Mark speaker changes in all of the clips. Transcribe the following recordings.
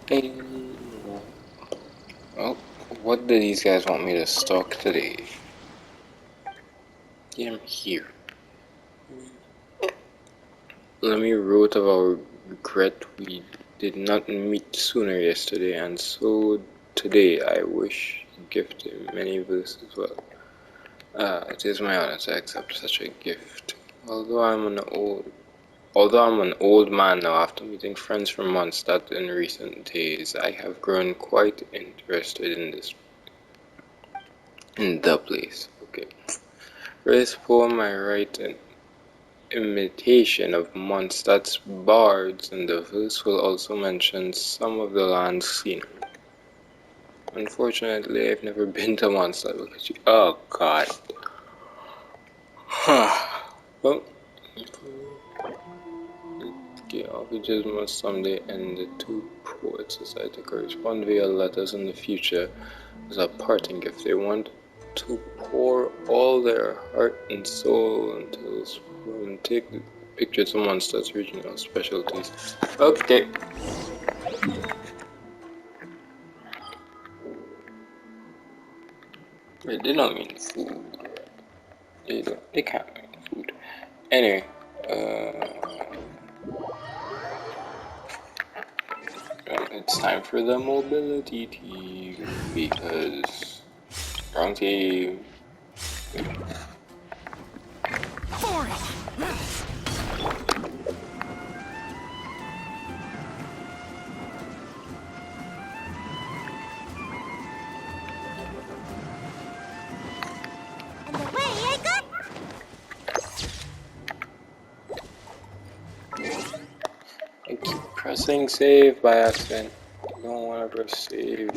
Speaker 1: Hey, oh, what do these guys want me to stalk today? Yeah, I'm here. Let me wrote of our regret we did not meet sooner yesterday, and so today I wish to gift him many verses well. It is my honor to accept such a gift. Although I'm an old man now after meeting friends from Mondstadt in recent days, I have grown quite interested in the place. Okay. For this poem I write an imitation of Mondstadt's bards, and the verse will also mention some of the land's scenery. Unfortunately, I've never been to Mondstadt because oh god. Well, okay, our villages must someday end. The two poets decide to correspond via letters in the future as a parting gift. They want to pour all their heart and soul into this poem and take the pictures of Mondstadt's regional specialties. Okay. Wait, they don't mean food. They can't mean food. Anyway, it's time for the mobility team because wrong team.
Speaker 2: For it. And away I go.
Speaker 1: I keep pressing save by accident. I don't want to press save.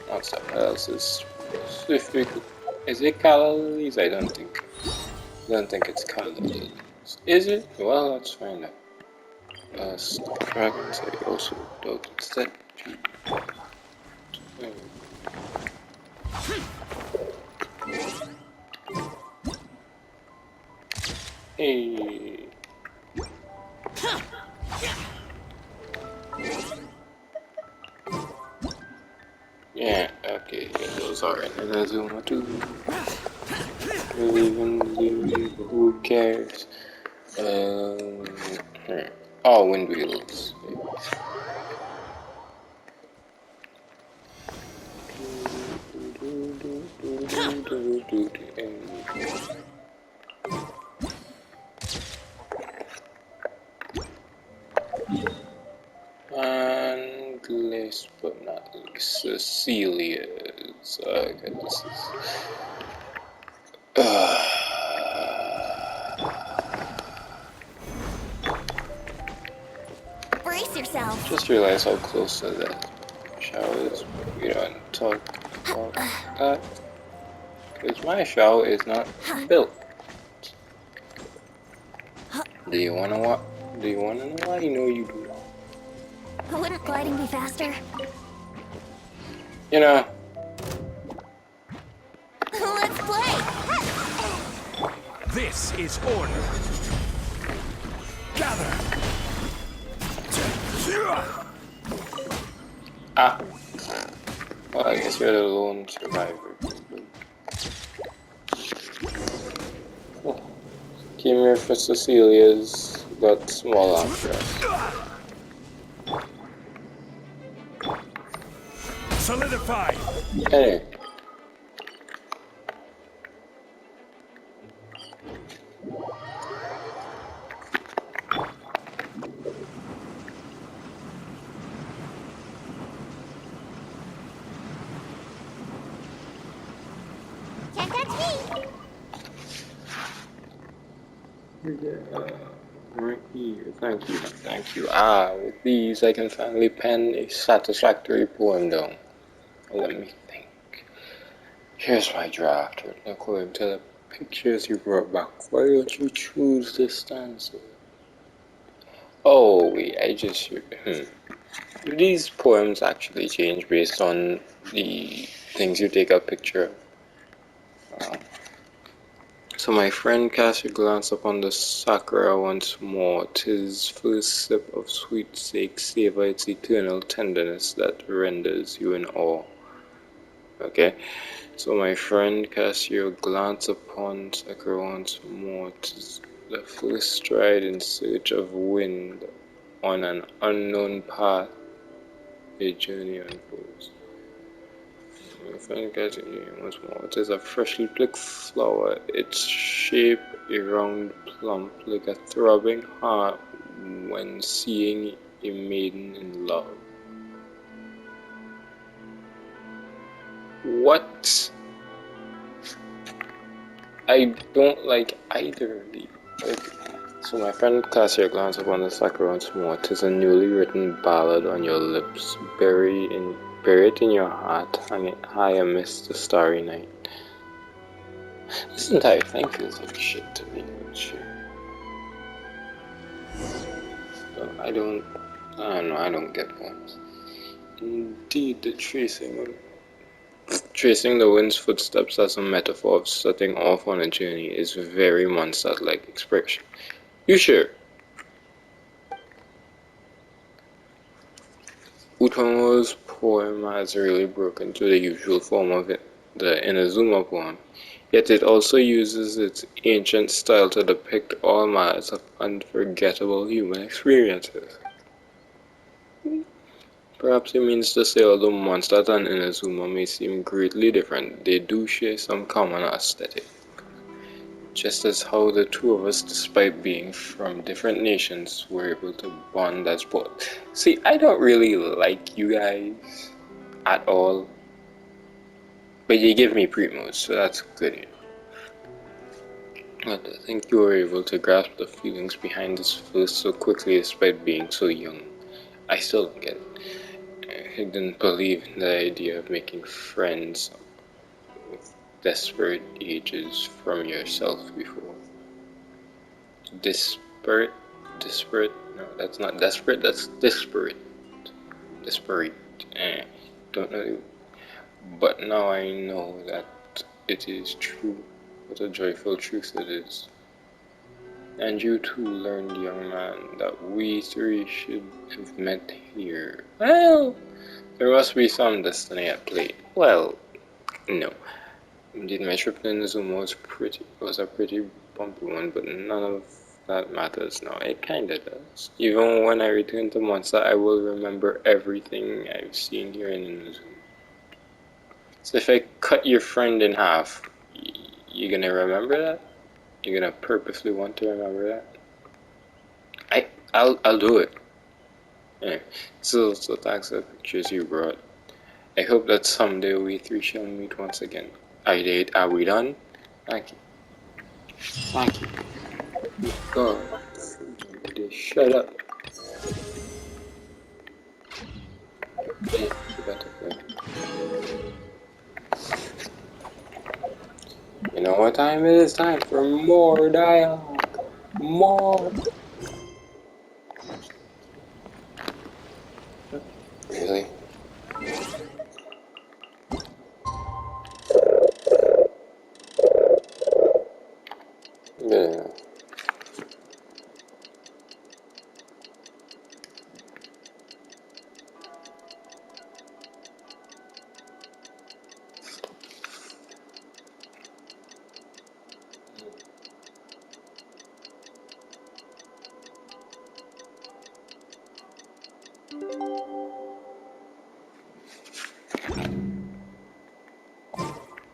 Speaker 1: Once that else is specific. Is it calories? I don't think it's calories. Is it? Well, let's find out. Dragons I also don't instead. Hey. Yeah, okay, those are in Inazuma too. Who cares? Oh, wind wheels. And last but not least, Cecilia's. Okay, this is.
Speaker 2: Brace yourself.
Speaker 1: Just realized how close to that shower is. We don't talk about that. Because my shower is not built. Do you wanna what? Do you wanna know why? You know you do.
Speaker 2: Wouldn't gliding be faster?
Speaker 1: You know.
Speaker 2: Let's play!
Speaker 3: This is order. Gather.
Speaker 1: Ah. Well, I guess you're the lone survivor. Oh. Came here for Cecilia's, but small after us.
Speaker 3: Solidify.
Speaker 1: Anyway.
Speaker 2: Can't catch me!
Speaker 1: Right here. Thank you. Thank you. Ah, with these I can finally pen a satisfactory poem down. Let me think. Here's my draft, written according to the pictures you brought back. Why don't you choose this stanza? Oh, wait, I just... These poems actually change based on the things you take a picture of. So my friend cast your glance upon the sakura once more. 'Tis first sip of sweet sake savor its eternal tenderness that renders you in awe. Okay, so my friend cast your glance upon sakura once more. 'Tis the first stride in search of wind on an unknown path. A journey unfolds. My friend cast your once more. It is a freshly plucked flower, its shape a round plump like a throbbing heart when seeing a maiden in love. What? I don't like either of these. Okay. So my friend cast your glance upon the sakura once more. 'Tis a newly written ballad on your lips. Bury it in your heart, hang it high amidst the starry night. This entire thing feels like shit to me. Shit. So I don't know. I don't get poems. Indeed, the tracing the wind's footsteps as a metaphor of setting off on a journey is very Mondstadt-like expression. You sure? Utomo's poem has really broken to the usual form of the Inazuma poem, yet it also uses its ancient style to depict all manners of unforgettable human experiences. Perhaps it means to say although Mondstadt and Inazuma may seem greatly different, they do share some common aesthetic. Just as how the two of us, despite being from different nations, were able to bond as both. See, I don't really like you guys at all, but you give me premos, so that's good. But I think you were able to grasp the feelings behind this verse so quickly despite being so young. I still don't get it. I didn't believe in the idea of making friends with desperate ages from yourself before. Disparate? No, that's not desperate, that's disparate. Don't know. But now I know that it is true. What a joyful truth it is. And you too learned, young man, that we three should have met here. Well, there must be some destiny at play. Well, no. Indeed, my trip to Inazuma was a pretty bumpy one, but none of that matters now. It kinda does. Even when I return to Mondstadt, I will remember everything I've seen here in Inazuma. So if I cut your friend in half, you gonna remember that? You're gonna purposely want to remember that? I'll do it. Anyway, so thanks for the pictures you brought. I hope that someday we three shall meet once again. Are we done? Thank you. Thank you. God. Shut up. Yeah, you better play. You know what time it is? Time for more dialogue. More. Really? Good enough.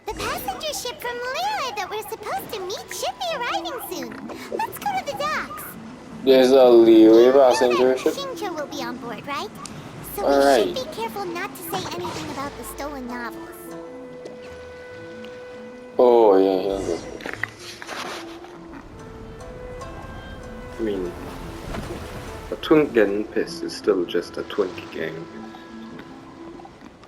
Speaker 2: The passenger ship from Liyue that we're supposed to meet should be arriving soon. Let's go to the docks.
Speaker 1: There's a Liyue passenger ship?
Speaker 2: xingqui will be on board, right? So
Speaker 1: Alright.
Speaker 2: we should be careful not to say anything about the stolen novels.
Speaker 1: Oh, yeah, yeah. I mean, a twink getting pissed is still just a twink gang.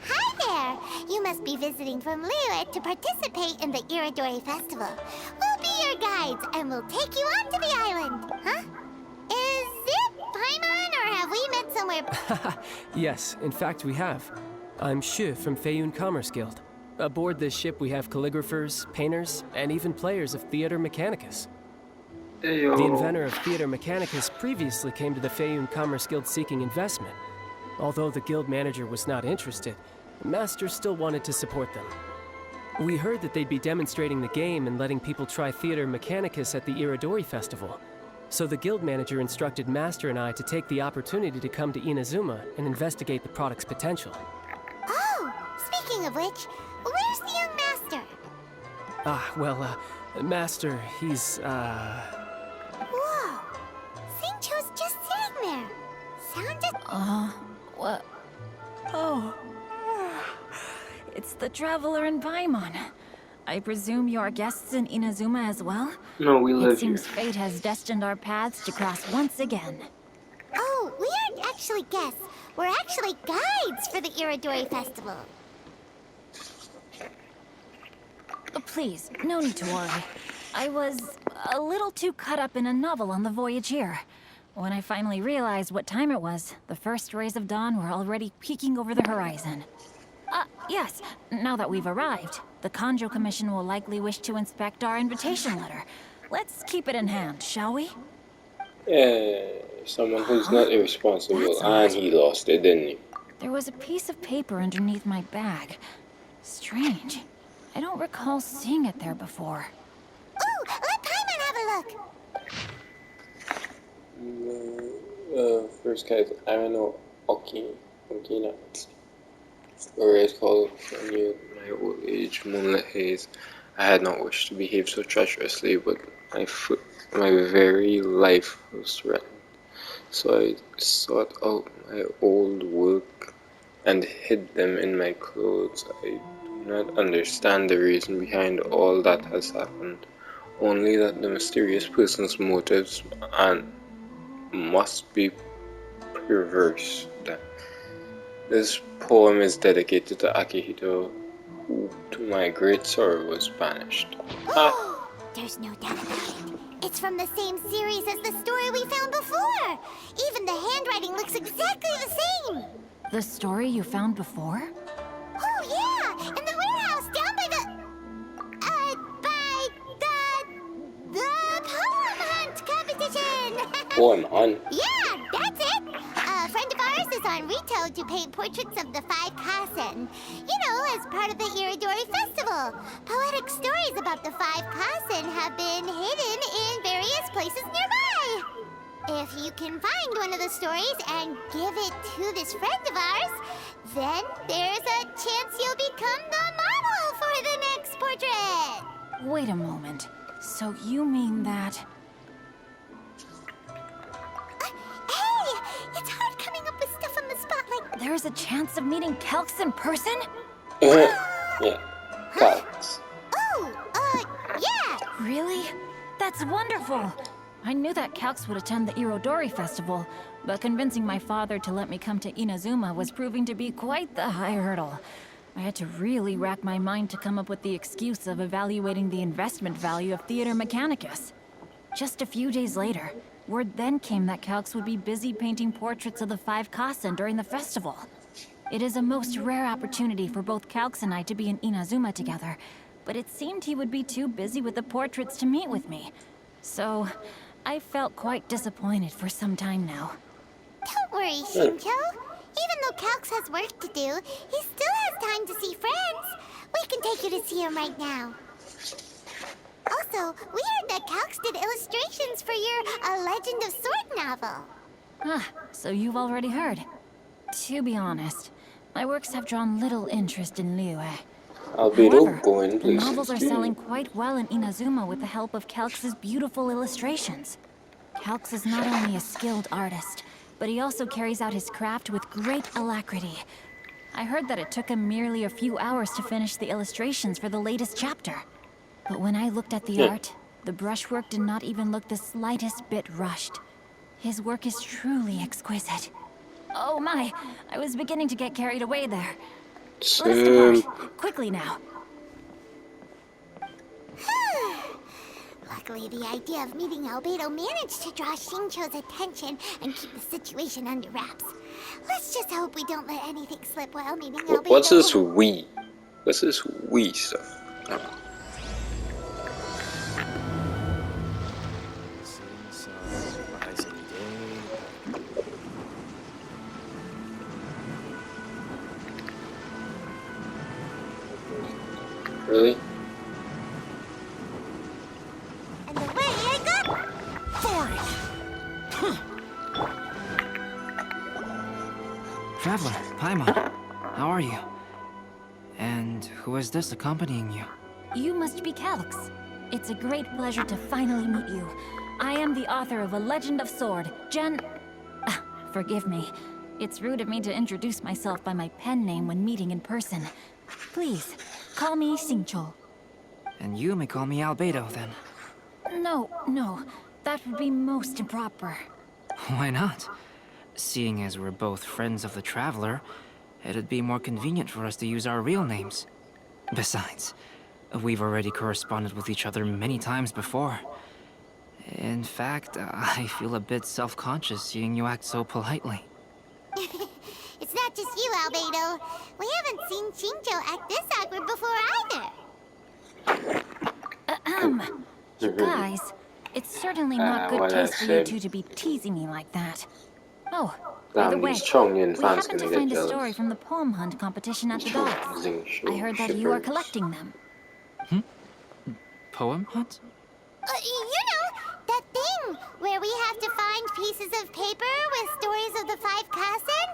Speaker 2: Hi there! You must be visiting from Liyue to participate in the Iridori Festival. We'll be your guides and we'll take you onto the island. Huh? Is it Paimon or have we met somewhere?
Speaker 4: Yes, in fact we have. I'm Shu from Feiyun Commerce Guild. Aboard this ship we have calligraphers, painters, and even players of Theater Mechanicus.
Speaker 1: Hey, yo.
Speaker 4: The inventor of Theater Mechanicus previously came to the Feiyun Commerce Guild seeking investment. Although the guild manager was not interested, the master still wanted to support them. We heard that they'd be demonstrating the game and letting people try Theater Mechanicus at the Iridori Festival. So the guild manager instructed Master and I to take the opportunity to come to Inazuma and investigate the product's potential.
Speaker 2: Oh, speaking of which, where's the young master?
Speaker 4: Master, he's,
Speaker 2: Whoa! Xingqiu's just sitting there. Sounded...
Speaker 5: What? Oh. It's the Traveler in Paimon. I presume you're guests in Inazuma as well?
Speaker 1: No, we live
Speaker 5: It seems
Speaker 1: here.
Speaker 5: fate has destined our paths to cross once again.
Speaker 2: Oh, we aren't actually guests. We're actually guides for the Iridori Festival.
Speaker 5: Please, no need to worry. I was a little too caught up in a novel on the voyage here. When I finally realized what time it was, the first rays of dawn were already peeking over the horizon. Yes, now that we've arrived, the Kanjo Commission will likely wish to inspect our invitation letter. Let's keep it in hand, shall we?
Speaker 1: Yeah, someone who's not irresponsible,
Speaker 5: That's
Speaker 1: and
Speaker 5: odd.
Speaker 1: he lost it, didn't he?
Speaker 5: There was a piece of paper underneath my bag. Strange. I don't recall seeing it there before.
Speaker 2: Ooh, let Paimon have a look.
Speaker 1: First guys, I don't know Okina, or it's called from you, my old age, moonlit haze. I had not wished to behave so treacherously, but my very life was threatened. So I sought out my old work and hid them in my clothes. I do not understand the reason behind all that has happened, only that the mysterious person's motives must be perverse. This poem is dedicated to Akihito, who, to my great sorrow, was banished.
Speaker 2: There's no doubt about it. It's from the same series as the story we found before. Even the handwriting looks exactly the same.
Speaker 5: The story you found before?
Speaker 2: Oh, yeah! In the warehouse down by the poem hunt competition!
Speaker 1: Poem hunt?
Speaker 2: Yeah, that's it! A friend of ours is on Rito to paint portraits of the Five Kasen. You know, as part of the Iridori Festival. Poetic stories about the Five Kasen have been hidden in various places nearby. If you can find one of the stories and give it to this friend of ours, then there's a chance you'll become the model for the next portrait.
Speaker 5: Wait a moment. So you mean that...
Speaker 2: Hey! It's hard coming up with stuff on the spot like...
Speaker 5: There's a chance of meeting Kelks in person?
Speaker 1: Yeah, facts.
Speaker 2: Oh, yeah!
Speaker 5: Really? That's wonderful! I knew that Kelks would attend the Irodori Festival, but convincing my father to let me come to Inazuma was proving to be quite the high hurdle. I had to really rack my mind to come up with the excuse of evaluating the investment value of Theater Mechanicus. Just a few days later, word then came that Kelks would be busy painting portraits of the Five Kasen during the festival. It is a most rare opportunity for both Kelks and I to be in Inazuma together, but it seemed he would be too busy with the portraits to meet with me. So, I felt quite disappointed for some time now.
Speaker 2: Don't worry, Xingqiu. Even though Calx has work to do, he still has time to see friends. We can take you to see him right now. Also, we heard that Calx did illustrations for your A Legend of Sword novel.
Speaker 5: So you've already heard. To be honest, my works have drawn little interest in Liyue. However, the novels are selling quite well in Inazuma with the help of Calx's beautiful illustrations. Calx is not only a skilled artist, but he also carries out his craft with great alacrity. I heard that it took him merely a few hours to finish the illustrations for the latest chapter. But when I looked at the art, the brushwork did not even look the slightest bit rushed. His work is truly exquisite. Oh my, I was beginning to get carried away there. Let us depart. Quickly now.
Speaker 2: Luckily, the idea of meeting Albedo managed to draw Xingqiu's attention and keep the situation under wraps. Let's just hope we don't let anything slip while meeting Albedo.
Speaker 1: What's this we? This is we stuff. Oh. Really?
Speaker 2: And away I go!
Speaker 6: Traveler, Paimon, how are you? And who is this accompanying you?
Speaker 5: You must be Calx. It's a great pleasure to finally meet you. I am the author of A Legend of Sword, forgive me. It's rude of me to introduce myself by my pen name when meeting in person. Please, call me xingqi.
Speaker 6: And you may call me Albedo, then.
Speaker 5: No, that would be most improper.
Speaker 6: Why not? Seeing as we're both friends of the Traveler, it'd be more convenient for us to use our real names. Besides, we've already corresponded with each other many times before. In fact, I feel a bit self-conscious seeing you act so politely.
Speaker 2: It's not just you, Albedo. We haven't seen xingqi act this awkward before either.
Speaker 5: You guys, it's certainly not good taste for you two to be teasing me like that. Oh, by the way, we happened to find a story from the poem hunt competition at the docks. I heard that you are collecting them.
Speaker 6: Poem hunt?
Speaker 2: You know, that thing where we have to find pieces of paper with stories of the 5 cousin.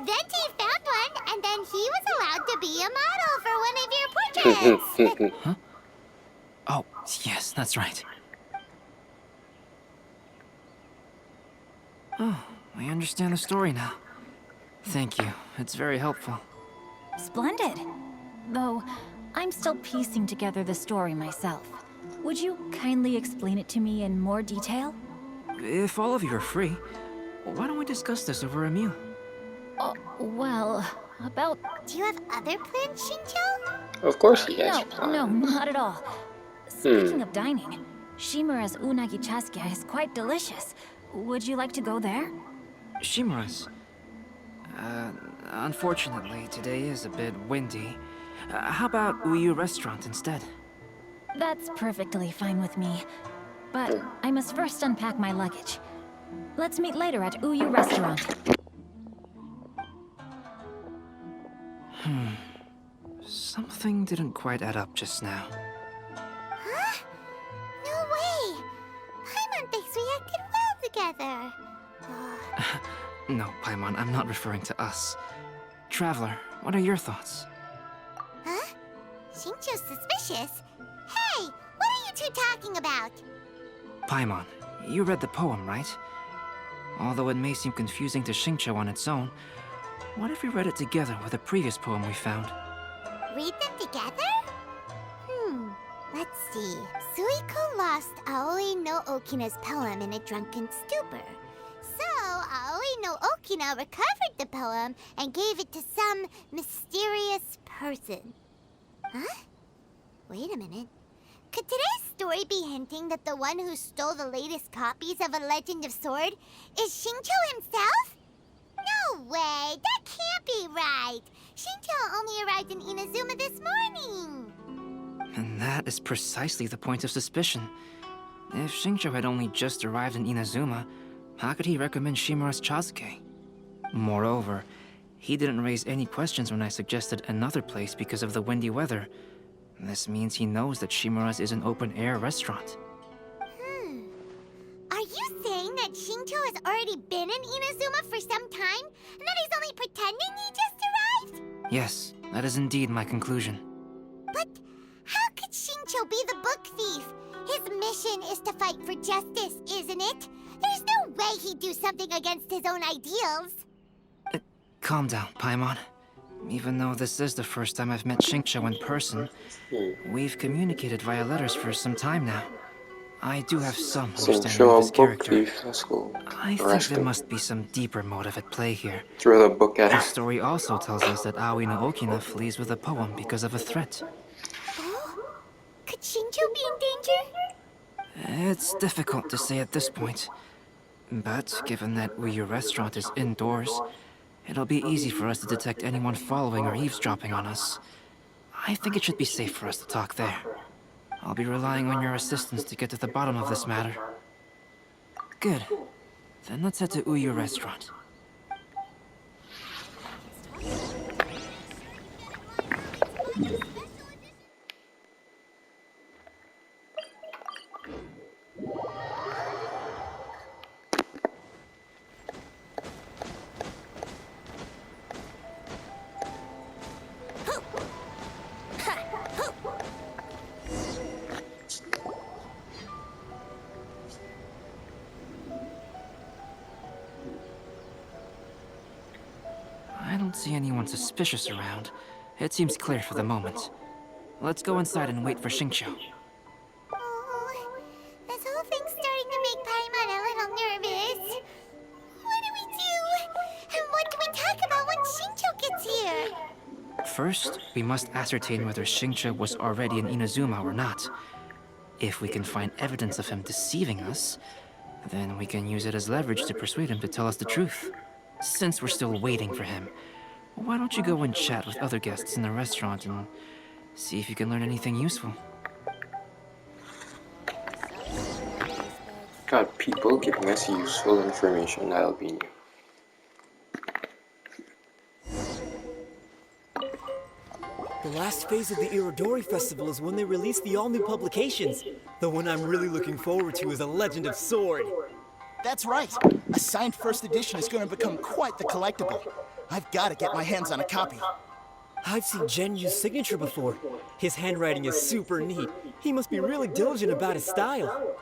Speaker 2: Venti found one, and then he was allowed to be a model for one of your portraits.
Speaker 6: Huh? Oh, yes, that's right. Oh, I understand the story now. Thank you. It's very helpful.
Speaker 5: Splendid. Though, I'm still piecing together the story myself. Would you kindly explain it to me in more detail?
Speaker 6: If all of you are free, why don't we discuss this over a meal?
Speaker 5: Well, about...
Speaker 2: Do you have other plans, xingqi?
Speaker 1: Of course he has plans.
Speaker 5: No, not at all. Speaking of dining, Shimura's unagi chasuke is quite delicious. Would you like to go there?
Speaker 6: Shimura's? Unfortunately, today is a bit windy. How about Uyu Restaurant instead?
Speaker 5: That's perfectly fine with me. But I must first unpack my luggage. Let's meet later at Uyu Restaurant.
Speaker 6: Something didn't quite add up just now.
Speaker 2: Huh? No way! Paimon thinks we acted well together.
Speaker 6: No, Paimon, I'm not referring to us. Traveler, what are your thoughts?
Speaker 2: Huh? xingqi's suspicious? Hey, what are you two talking about?
Speaker 6: Paimon, you read the poem, right? Although it may seem confusing to xingqi on its own, what if we read it together with a previous poem we found?
Speaker 2: Read them together? Let's see. Suiko lost Aoi no Okina's poem in a drunken stupor. So, Aoi no Okina recovered the poem and gave it to some mysterious person. Huh? Wait a minute. Could today's story be hinting that the one who stole the latest copies of A Legend of Sword is xingqi himself? No way! That can't be right! xingqi only arrived in Inazuma this morning!
Speaker 6: And that is precisely the point of suspicion. If xingqi had only just arrived in Inazuma, how could he recommend Shimura's chasuke? Moreover, he didn't raise any questions when I suggested another place because of the windy weather. This means he knows that Shimura's is an open-air restaurant.
Speaker 2: Are you saying that xingqi has already been in Inazuma for some time, and that he's only pretending he just arrived?
Speaker 6: Yes, that is indeed my conclusion.
Speaker 2: But how could xingqi be the book thief? His mission is to fight for justice, isn't it? There's no way he'd do something against his own ideals.
Speaker 6: Calm down, Paimon. Even though this is the first time I've met xingqi in person, we've communicated via letters for some time now. I do have some understanding of his character. I think there must be some deeper motive at play here.
Speaker 1: Throw the book at
Speaker 6: The
Speaker 1: him.
Speaker 6: story also tells us that Aoi no Okina flees with a poem because of a threat.
Speaker 2: Oh? Could xingqi be in danger?
Speaker 6: It's difficult to say at this point. But given that Uyu Restaurant is indoors, it'll be easy for us to detect anyone following or eavesdropping on us. I think it should be safe for us to talk there. I'll be relying on your assistance to get to the bottom of this matter. Good. Then let's head to Uyu Restaurant. I don't see anyone suspicious around. It seems clear for the moment. Let's go inside and wait for Xingqiu.
Speaker 2: Oh, this whole thing's starting to make Paimon a little nervous. What do we do? And what do we talk about when Xingqiu gets here?
Speaker 6: First, we must ascertain whether Xingqiu was already in Inazuma or not. If we can find evidence of him deceiving us, then we can use it as leverage to persuade him to tell us the truth. Since we're still waiting for him, why don't you go and chat with other guests in the restaurant and see if you can learn anything useful?
Speaker 1: Got people giving us useful information, that'll be new.
Speaker 7: The last phase of the Irodori Festival is when they release the all-new publications. The one I'm really looking forward to is A Legend of Sword.
Speaker 8: That's right. A signed first edition is going to become quite the collectible. I've got to get my hands on a copy.
Speaker 7: I've seen Genyu's signature before. His handwriting is super neat. He must be really diligent about his style.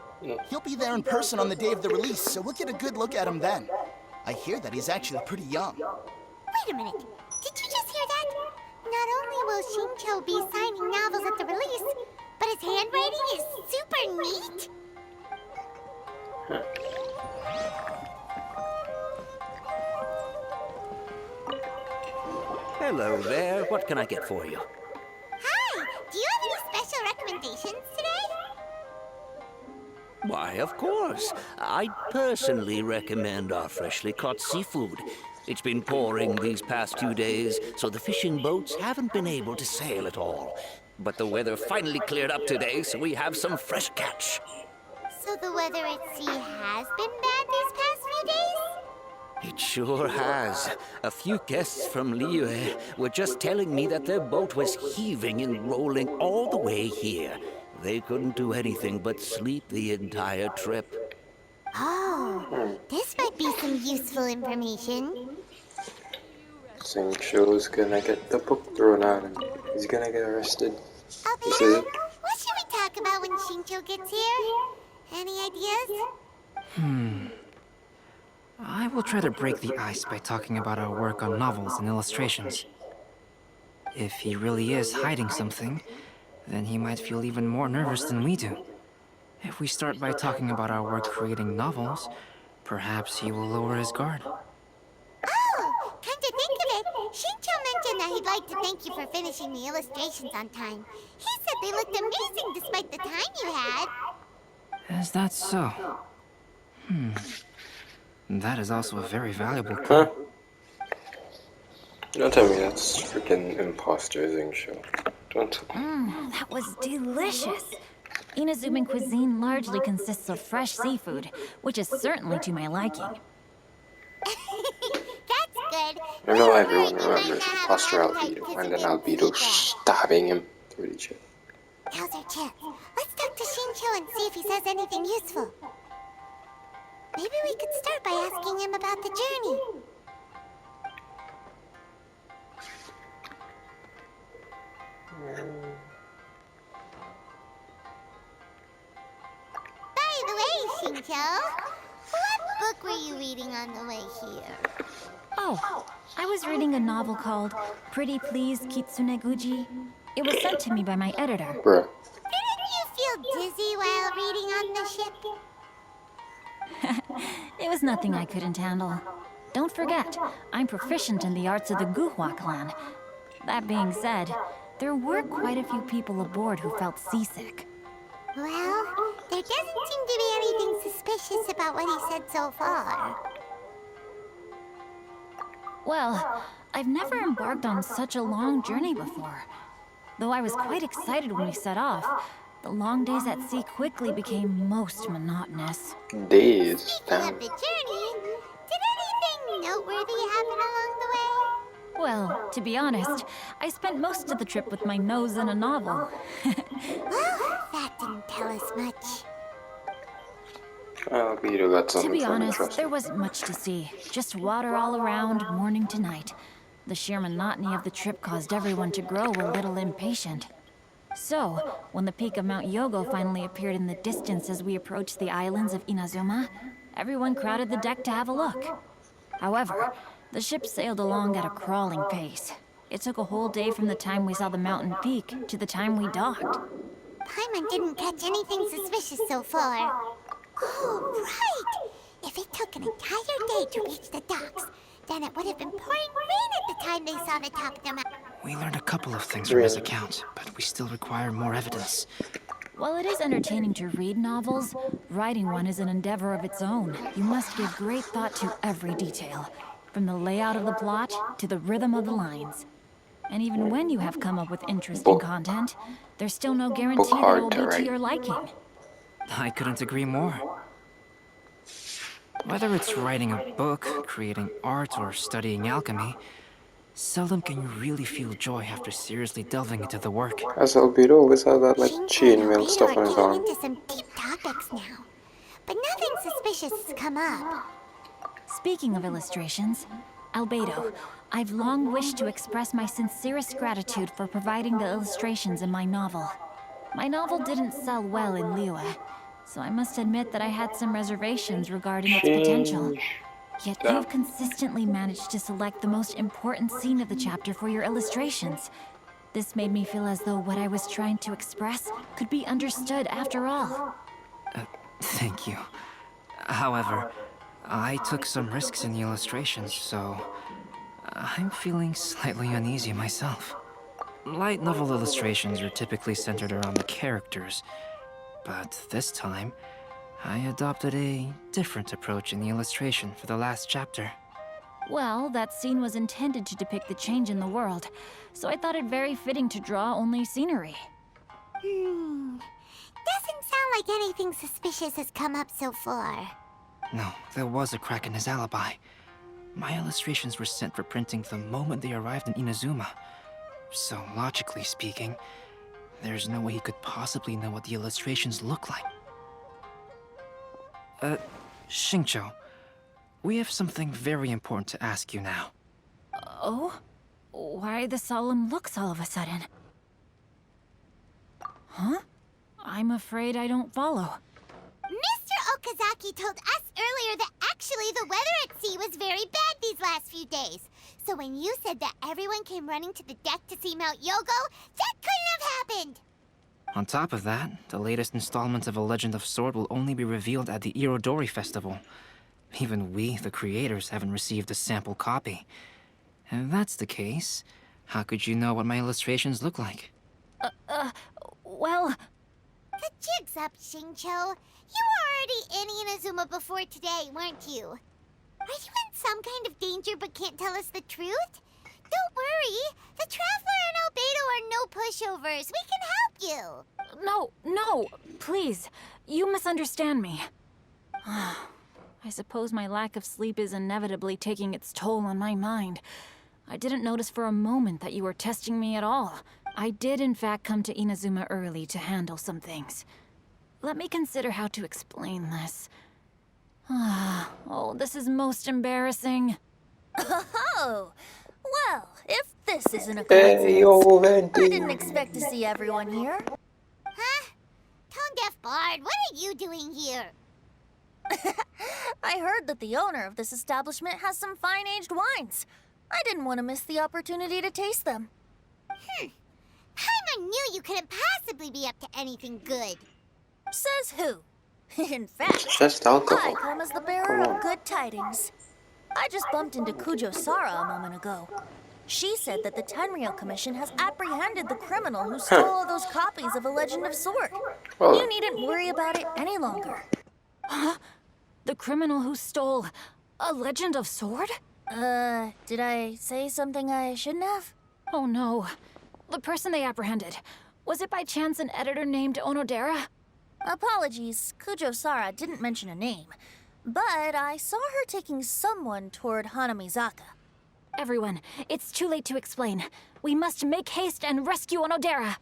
Speaker 8: He'll be there in person on the day of the release, so we'll get a good look at him then. I hear that he's actually pretty young.
Speaker 2: Wait a minute. Did you just hear that? Not only will Xingqiu be signing novels at the release, but his handwriting is super neat.
Speaker 9: Hello there. What can I get for you?
Speaker 2: Hi. Do you have any special recommendations today?
Speaker 9: Why, of course. I personally recommend our freshly caught seafood. It's been pouring these past 2 days, so the fishing boats haven't been able to sail at all. But the weather finally cleared up today, so we have some fresh catch.
Speaker 2: So the weather at sea has been bad these past few days?
Speaker 9: It sure has. A few guests from Liyue were just telling me that their boat was heaving and rolling all the way here. They couldn't do anything but sleep the entire trip.
Speaker 2: Oh, this might be some useful information.
Speaker 1: Xingqiu's gonna get the book thrown at him. He's gonna get arrested. This is it.
Speaker 2: What should we talk about when Xingqiu gets here? Any ideas?
Speaker 6: I will try to break the ice by talking about our work on novels and illustrations. If he really is hiding something, then he might feel even more nervous than we do. If we start by talking about our work creating novels, perhaps he will lower his guard.
Speaker 2: Oh, come to think of it, Xingqiu mentioned that he'd like to thank you for finishing the illustrations on time. He said they looked amazing despite the time you had.
Speaker 6: Is that so? That is also a very valuable
Speaker 1: Huh? Don't tell me that's freaking imposter Xingqiu. Don't.
Speaker 5: That was delicious. Inazuman cuisine largely consists of fresh seafood, which is certainly to my liking.
Speaker 2: That's good.
Speaker 1: I know everyone remembers imposter Albedo, and then Albedo stabbing him through the chest.
Speaker 2: Now's our chance. Let's talk to Xingqiu and see if he says anything useful. Maybe we could start by asking him about the journey. By the way, Xingqiu, what book were you reading on the way here?
Speaker 5: Oh, I was reading a novel called Pretty Please Kitsune Guji. It was sent to me by my editor.
Speaker 1: Bruh.
Speaker 2: Didn't you feel dizzy while reading on the ship?
Speaker 5: It was nothing I couldn't handle. Don't forget, I'm proficient in the arts of the Guhua clan. That being said, there were quite a few people aboard who felt seasick.
Speaker 2: Well, there doesn't seem to be anything suspicious about what he said so far.
Speaker 5: Well, I've never embarked on such a long journey before. Though I was quite excited when we set off, the long days at sea quickly became most monotonous.
Speaker 1: Days,
Speaker 2: Speaking
Speaker 1: damn.
Speaker 2: of the journey, did anything noteworthy happen along the way?
Speaker 5: Well, to be honest, I spent most of the trip with my nose in a novel.
Speaker 2: Well, that didn't tell us much.
Speaker 1: Peter got
Speaker 5: To
Speaker 1: something
Speaker 5: be
Speaker 1: for me,
Speaker 5: honest,
Speaker 1: trust
Speaker 5: there
Speaker 1: me.
Speaker 5: wasn't much to see. Just water all around, morning to night. The sheer monotony of the trip caused everyone to grow a little impatient. So, when the peak of Mount Yogo finally appeared in the distance as we approached the islands of Inazuma, everyone crowded the deck to have a look. However, the ship sailed along at a crawling pace. It took a whole day from the time we saw the mountain peak to the time we docked.
Speaker 2: Paimon didn't catch anything suspicious so far. Oh, right! If it took an entire day to reach the docks, then it would have been pouring rain at the time they saw the top of the mountain.
Speaker 6: We learned a couple of things from his account, but we still require more evidence.
Speaker 5: While it is entertaining to read novels, writing one is an endeavor of its own. You must give great thought to every detail, from the layout of the plot to the rhythm of the lines. And even when you have come up with interesting content, there's still no guarantee that it will be to your liking.
Speaker 6: I couldn't agree more. Whether it's writing a book, creating art, or studying alchemy, seldom can you really feel joy after seriously delving into the work.
Speaker 1: As Albedo always had that like
Speaker 2: Xingqui and
Speaker 1: chainmail
Speaker 2: Albedo
Speaker 1: stuff on
Speaker 2: are
Speaker 1: his
Speaker 2: getting
Speaker 1: arm.
Speaker 2: into some deep topics now, but nothing suspicious has come up.
Speaker 5: Speaking of illustrations, Albedo, I've long wished to express my sincerest gratitude for providing the illustrations in my novel. My novel didn't sell well in Liyue, so I must admit that I had some reservations regarding its potential. Yet you've consistently managed to select the most important scene of the chapter for your illustrations. This made me feel as though what I was trying to express could be understood after all.
Speaker 6: Thank you. However, I took some risks in the illustrations, so I'm feeling slightly uneasy myself. Light novel illustrations are typically centered around the characters, but this time, I adopted a different approach in the illustration for the last chapter.
Speaker 5: Well, that scene was intended to depict the change in the world, so I thought it very fitting to draw only scenery.
Speaker 2: Doesn't sound like anything suspicious has come up so far.
Speaker 6: No, there was a crack in his alibi. My illustrations were sent for printing the moment they arrived in Inazuma. So, logically speaking, there's no way he could possibly know what the illustrations look like. Xingqiu, we have something very important to ask you now.
Speaker 5: Oh? Why the solemn looks all of a sudden? Huh? I'm afraid I don't follow.
Speaker 2: Mr. Okazaki told us earlier that actually the weather at sea was very bad these last few days. So when you said that everyone came running to the deck to see Mount Yogo, that couldn't have happened!
Speaker 6: On top of that, the latest installment of A Legend of Sword will only be revealed at the Irodori Festival. Even we, the creators, haven't received a sample copy. If that's the case, how could you know what my illustrations look like?
Speaker 5: Well...
Speaker 2: The jig's up, Xingqiu. You were already in Inazuma before today, weren't you? Are you in some kind of danger but can't tell us the truth? Don't worry. The Traveler and Albedo are no pushovers. We can help you.
Speaker 5: No, please. You misunderstand me. I suppose my lack of sleep is inevitably taking its toll on my mind. I didn't notice for a moment that you were testing me at all. I did in fact come to Inazuma early to handle some things. Let me consider how to explain this. Oh, this is most embarrassing.
Speaker 10: Oh, well, if this isn't a coincidence, I didn't expect to see everyone here.
Speaker 2: Huh? Tone-deaf Bard, what are you doing here?
Speaker 10: I heard that the owner of this establishment has some fine-aged wines. I didn't want to miss the opportunity to taste them.
Speaker 2: Paimon knew you couldn't possibly be up to anything good.
Speaker 10: Says who? In fact,
Speaker 1: Just alcohol.
Speaker 10: I come as the bearer of good tidings. I just bumped into Kujo Sara a moment ago. She said that the Tenryou Commission has apprehended the criminal who stole all those copies of A Legend of Sword.
Speaker 1: Well,
Speaker 10: You needn't worry about it any longer.
Speaker 5: The criminal who stole A Legend of Sword?
Speaker 10: Did I say something I shouldn't have?
Speaker 5: Oh no. The person they apprehended, was it by chance an editor named Onodera?
Speaker 10: Apologies, Kujo-Sara didn't mention a name. But I saw her taking someone toward Hanamizaka.
Speaker 5: Everyone, it's too late to explain. We must make haste and rescue Onodera.